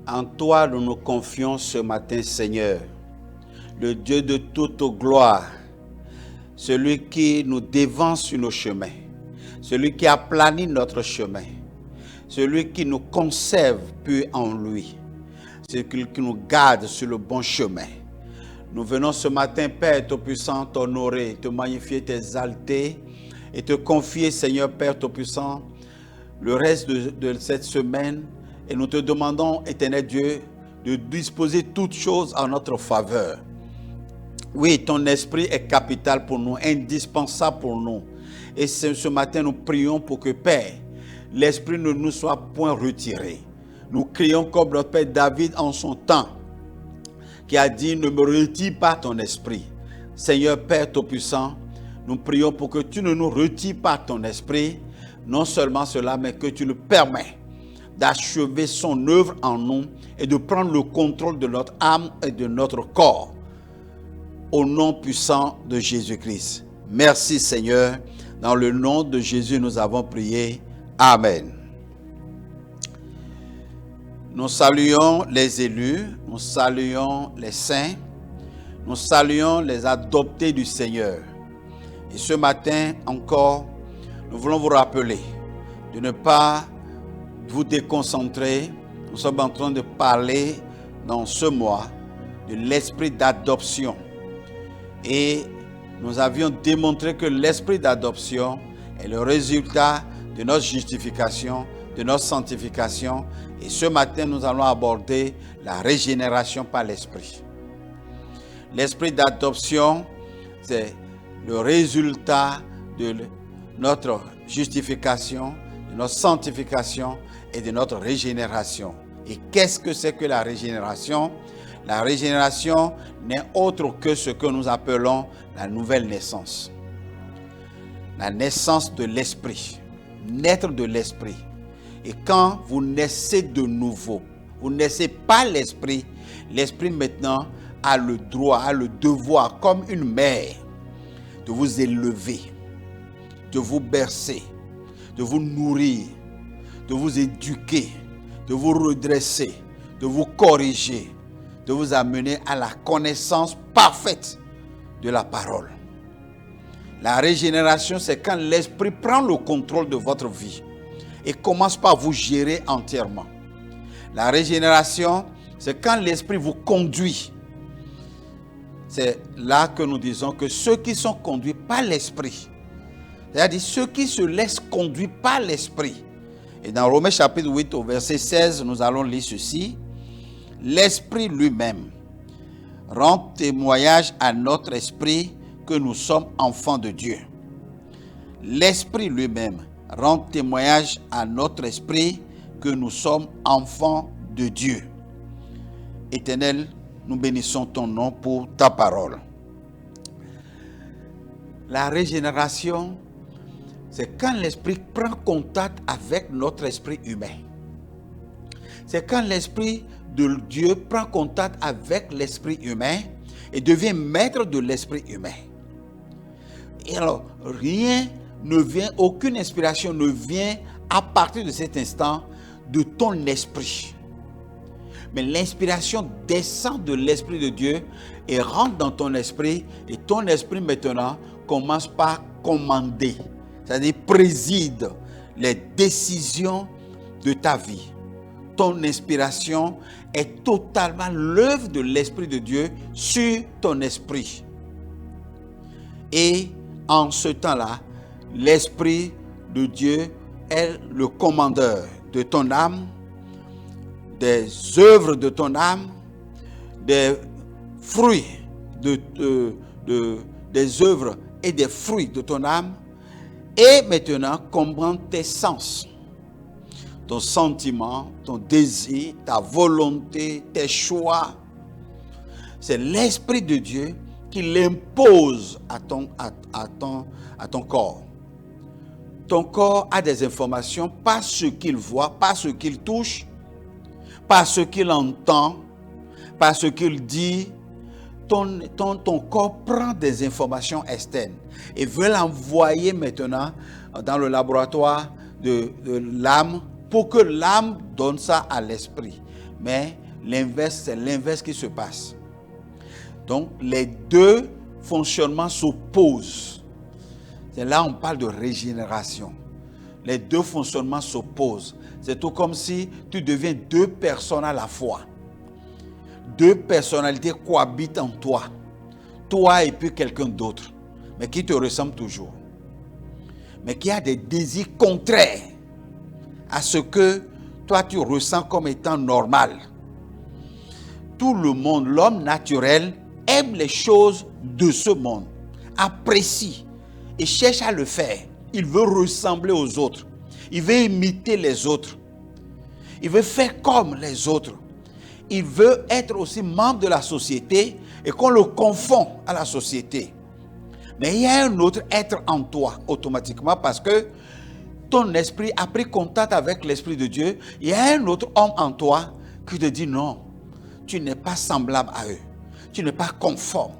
En toi, nous nous confions ce matin, Seigneur, le Dieu de toute gloire, celui qui nous dévance sur nos chemins, celui qui aplanit notre chemin, celui qui nous conserve pur en lui, celui qui nous garde sur le bon chemin. Nous venons ce matin, Père Tout-Puissant, t'honorer, te magnifier, t'exalter et te confier, Seigneur Père Tout-Puissant, le reste de cette semaine. Et nous te demandons, Éternel Dieu, de disposer toutes choses en notre faveur. Oui, ton esprit est capital pour nous, indispensable pour nous. Et ce matin, nous prions pour que, Père, l'esprit ne nous soit point retiré. Nous crions comme notre Père David en son temps, qui a dit, ne me retire pas ton esprit. Seigneur Père Tout-Puissant, nous prions pour que tu ne nous retires pas ton esprit. Non seulement cela, mais que tu le permets d'achever son œuvre en nous et de prendre le contrôle de notre âme et de notre corps. Au nom puissant de Jésus-Christ. Merci Seigneur. Dans le nom de Jésus, nous avons prié. Amen. Nous saluons les élus, nous saluons les saints, nous saluons les adoptés du Seigneur. Et ce matin encore, nous voulons vous rappeler de ne pas vous déconcentrer. Nous sommes en train de parler dans ce mois de l'esprit d'adoption. Et nous avions démontré que l'esprit d'adoption est le résultat de notre justification, de notre sanctification. Et ce matin, nous allons aborder la régénération par l'esprit. L'esprit d'adoption, c'est le résultat de notre justification, de notre sanctification et de notre régénération. Et qu'est-ce que c'est que la régénération? La régénération n'est autre que ce que nous appelons la nouvelle naissance. La naissance de l'esprit. Naître de l'esprit. Et quand vous naissez de nouveau, vous ne naissez pas l'esprit. L'esprit maintenant a le droit, a le devoir, comme une mère, de vous élever, de vous bercer, de vous nourrir, de vous éduquer, de vous redresser, de vous corriger, de vous amener à la connaissance parfaite de la parole. La régénération, c'est quand l'esprit prend le contrôle de votre vie et commence par vous gérer entièrement. La régénération, c'est quand l'esprit vous conduit. C'est là que nous disons que ceux qui sont conduits par l'esprit, c'est-à-dire ceux qui se laissent conduire par l'esprit. Et dans Romains chapitre 8 au verset 16, nous allons lire ceci. L'esprit lui-même rend témoignage à notre esprit que nous sommes enfants de Dieu. L'esprit lui-même rend témoignage à notre esprit que nous sommes enfants de Dieu. Éternel, nous bénissons ton nom pour ta parole. La régénération, c'est quand l'esprit prend contact avec notre esprit humain. C'est quand l'esprit de Dieu prend contact avec l'esprit humain et devient maître de l'esprit humain. Et alors, rien ne vient, aucune inspiration ne vient à partir de cet instant de ton esprit. Mais l'inspiration descend de l'esprit de Dieu et rentre dans ton esprit. Et ton esprit maintenant commence par commander, c'est-à-dire préside les décisions de ta vie. Ton inspiration est totalement l'œuvre de l'Esprit de Dieu sur ton esprit. Et en ce temps-là, l'Esprit de Dieu est le commandeur de ton âme, des œuvres de ton âme, des fruits des œuvres et des fruits de ton âme, et maintenant commande tes sens. Ton sentiment, ton désir, ta volonté, tes choix. C'est l'Esprit de Dieu qui l'impose à ton corps. Ton corps a des informations, pas ce qu'il voit, pas ce qu'il touche, pas ce qu'il entend, pas ce qu'il dit. Ton corps prend des informations externes et veut l'envoyer maintenant dans le laboratoire de l'âme pour que l'âme donne ça à l'esprit. Mais l'inverse, c'est l'inverse qui se passe. Donc, les deux fonctionnements s'opposent. C'est là on parle de régénération. Les deux fonctionnements s'opposent. C'est tout comme si tu deviens deux personnes à la fois. Deux personnalités cohabitent en toi. Toi et puis quelqu'un d'autre. Mais qui te ressemble toujours. Mais qui a des désirs contraires à ce que toi tu ressens comme étant normal. Tout le monde, l'homme naturel, aime les choses de ce monde, apprécie et cherche à le faire. Il veut ressembler aux autres. Il veut imiter les autres. Il veut faire comme les autres. Il veut être aussi membre de la société et qu'on le confond à la société. Mais il y a un autre être en toi automatiquement parce que ton esprit a pris contact avec l'Esprit de Dieu. Il y a un autre homme en toi qui te dit non, tu n'es pas semblable à eux. Tu n'es pas conforme.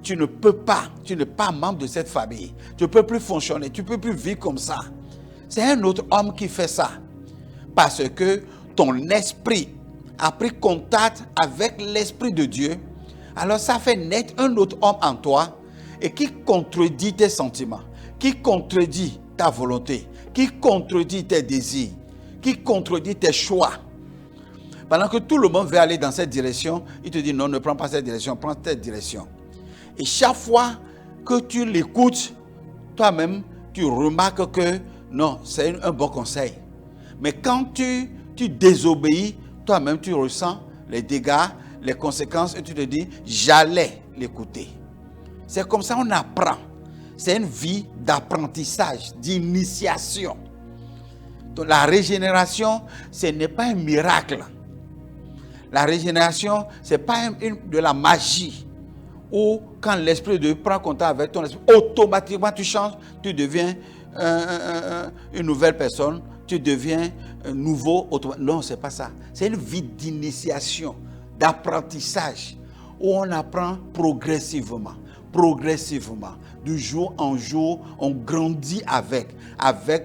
Tu ne peux pas, tu n'es pas membre de cette famille. Tu ne peux plus fonctionner, tu ne peux plus vivre comme ça. C'est un autre homme qui fait ça. Parce que ton esprit a pris contact avec l'Esprit de Dieu. Alors ça fait naître un autre homme en toi et qui contredit tes sentiments, qui contredit ta volonté, qui contredit tes désirs, qui contredit tes choix. Pendant que tout le monde veut aller dans cette direction, il te dit non, ne prends pas cette direction, prends cette direction. Et chaque fois que tu l'écoutes, toi-même, tu remarques que non, c'est un bon conseil. Mais quand tu désobéis, toi-même, tu ressens les dégâts, les conséquences et tu te dis, j'allais l'écouter. C'est comme ça qu'on apprend. C'est une vie d'apprentissage, d'initiation. Donc la régénération, ce n'est pas un miracle. La régénération, ce n'est pas de la magie. Ou quand l'Esprit de Dieu prend contact avec ton esprit, automatiquement tu changes, tu deviens une nouvelle personne, tu deviens nouveau. Non, ce n'est pas ça. C'est une vie d'initiation, d'apprentissage, où on apprend progressivement. Progressivement, du jour en jour, on grandit avec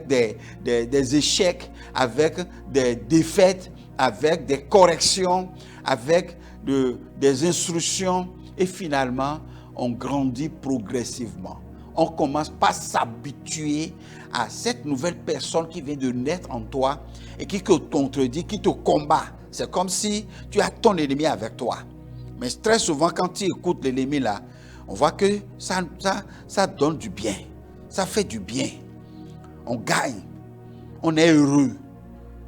des échecs, avec des défaites, avec des corrections, avec des instructions. Et finalement, on grandit progressivement. On commence par s'habituer à cette nouvelle personne qui vient de naître en toi et qui te contredit, qui te combat. C'est comme si tu as ton ennemi avec toi. Mais très souvent, quand tu écoutes l'ennemi là, on voit que ça donne du bien. Ça fait du bien. On gagne. On est heureux.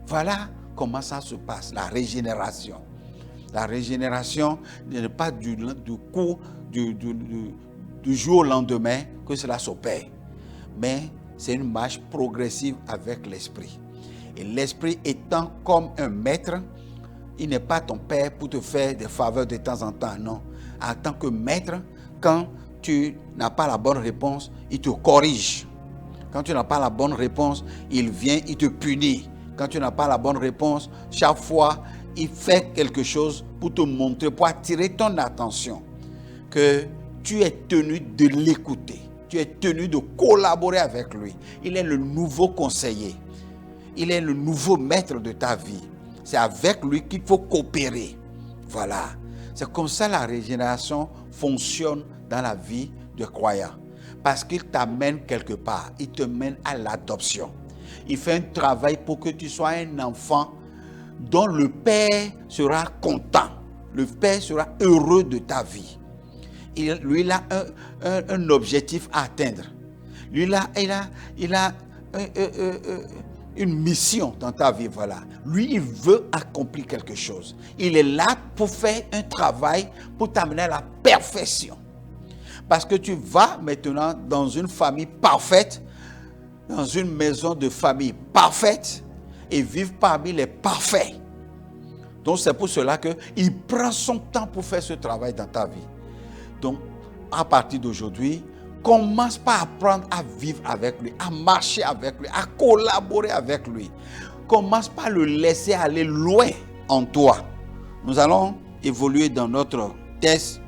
Voilà comment ça se passe, la régénération. La régénération n'est pas du jour au lendemain que cela s'opère. Mais c'est une marche progressive avec l'esprit. Et l'esprit étant comme un maître, il n'est pas ton père pour te faire des faveurs de temps en temps, non. En tant que maître, quand tu n'as pas la bonne réponse, il te corrige. Quand tu n'as pas la bonne réponse, il vient, il te punit. Quand tu n'as pas la bonne réponse, chaque fois, il fait quelque chose pour te montrer, pour attirer ton attention que tu es tenu de l'écouter. Tu es tenu de collaborer avec lui. Il est le nouveau conseiller. Il est le nouveau maître de ta vie. C'est avec lui qu'il faut coopérer. Voilà. C'est comme ça la régénération fonctionne dans la vie de croyant. Parce qu'il t'amène quelque part. Il te mène à l'adoption. Il fait un travail pour que tu sois un enfant dont le Père sera content. Le Père sera heureux de ta vie. Lui, il a un objectif à atteindre. Lui, il a une mission dans ta vie. Voilà. Lui, il veut accomplir quelque chose. Il est là pour faire un travail pour t'amener à la perfection. Parce que tu vas maintenant dans une famille parfaite, dans une maison de famille parfaite et vivre parmi les parfaits. Donc c'est pour cela qu'il prend son temps pour faire ce travail dans ta vie. Donc à partir d'aujourd'hui, commence par apprendre à vivre avec lui, à marcher avec lui, à collaborer avec lui. Commence par le laisser aller loin en toi. Nous allons évoluer dans notre texte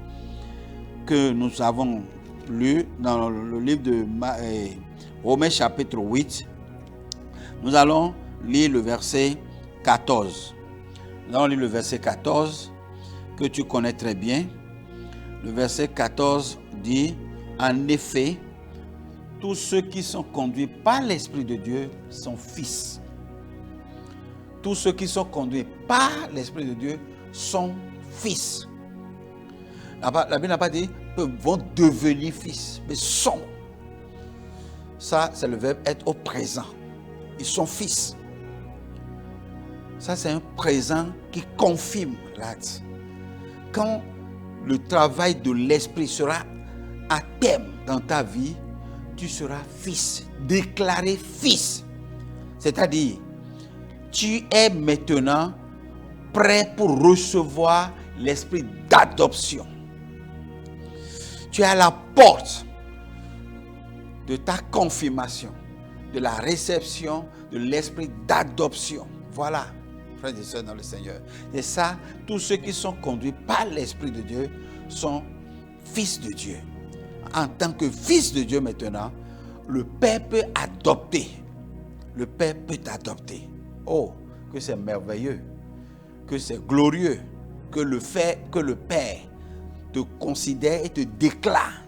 que nous avons lu dans le livre de Romains chapitre 8. Nous allons lire le verset 14. Nous allons lire le verset 14, que tu connais très bien. Le verset 14 dit, en effet, tous ceux qui sont conduits par l'Esprit de Dieu sont fils. Tous ceux qui sont conduits par l'Esprit de Dieu sont fils. La Bible n'a pas dit vont devenir fils, mais sont. Ça, c'est le verbe être au présent. Ils sont fils. Ça, c'est un présent qui confirme l'acte. Quand le travail de l'Esprit sera à terme dans ta vie, tu seras fils, déclaré fils. C'est-à-dire, tu es maintenant prêt pour recevoir l'esprit d'adoption. Tu es à la porte de ta confirmation, de la réception de l'esprit d'adoption. Voilà, frères et sœurs dans le Seigneur. Et ça, tous ceux qui sont conduits par l'Esprit de Dieu sont fils de Dieu. En tant que fils de Dieu maintenant, le Père peut adopter. Le Père peut t'adopter. Oh, que c'est merveilleux, que c'est glorieux, que le Père te considère et te déclare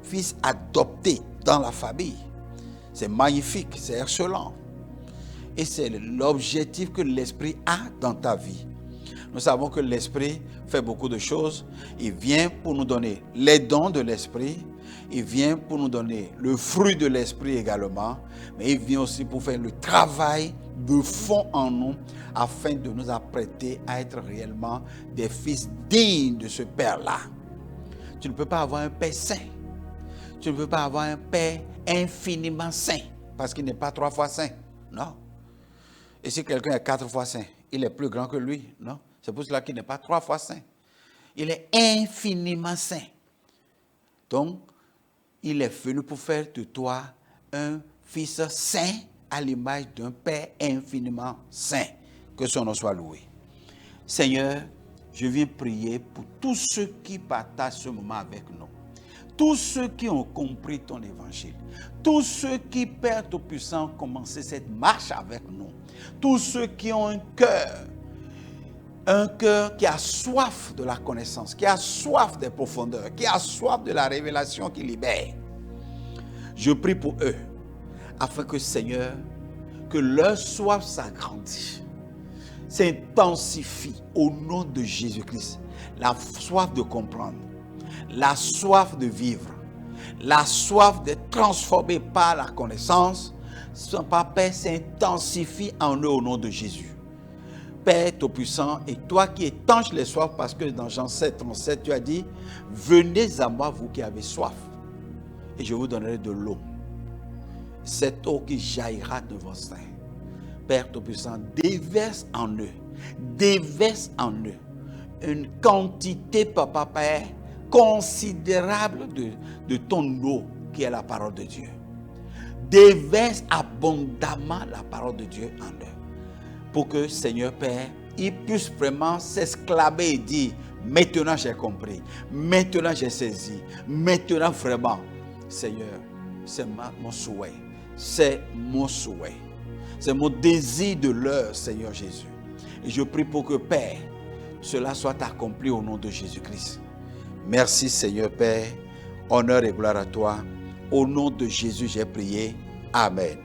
fils adopté dans la famille. C'est magnifique, c'est excellent. Et c'est l'objectif que l'Esprit a dans ta vie. Nous savons que l'Esprit fait beaucoup de choses. Il vient pour nous donner les dons de l'Esprit. Il vient pour nous donner le fruit de l'Esprit également. Mais il vient aussi pour faire le travail de fond en nous afin de nous apprêter à être réellement des fils dignes de ce Père-là. Tu ne peux pas avoir un Père saint. Tu ne peux pas avoir un Père infiniment saint parce qu'il n'est pas 3 fois saint. Non. Et si quelqu'un est 4 fois saint, il est plus grand que lui. Non. C'est pour cela qu'il n'est pas 3 fois saint. Il est infiniment saint. Donc, il est venu pour faire de toi un fils saint à l'image d'un Père infiniment saint. Que son nom soit loué. Seigneur, je viens prier pour tous ceux qui partagent ce moment avec nous. Tous ceux qui ont compris ton évangile. Tous ceux qui, Père Tout-Puissant, ont commencé cette marche avec nous. Tous ceux qui ont un cœur qui a soif de la connaissance, qui a soif des profondeurs, qui a soif de la révélation qui libère. Je prie pour eux, afin que, Seigneur, que leur soif s'agrandisse, s'intensifie au nom de Jésus-Christ. La soif de comprendre, la soif de vivre, la soif d'être transformé par la connaissance, son Père s'intensifie en eux au nom de Jésus. Père Tout-Puissant, et toi qui étanches les soifs, parce que dans Jean 7, 37, tu as dit, venez à moi, vous qui avez soif, et je vous donnerai de l'eau. Cette eau qui jaillira de vos seins. Père Tout-Puissant, déverse en eux une quantité, Papa Père, considérable de ton eau qui est la parole de Dieu. Déverse abondamment la parole de Dieu en eux. Pour que, Seigneur Père, ils puissent vraiment s'exclamer et dire, maintenant j'ai compris, maintenant j'ai saisi, maintenant vraiment, Seigneur, c'est mon souhait, c'est mon souhait, c'est mon désir de l'heure, Seigneur Jésus. Et je prie pour que, Père, cela soit accompli au nom de Jésus-Christ. Merci, Seigneur Père, honneur et gloire à toi. Au nom de Jésus, j'ai prié. Amen.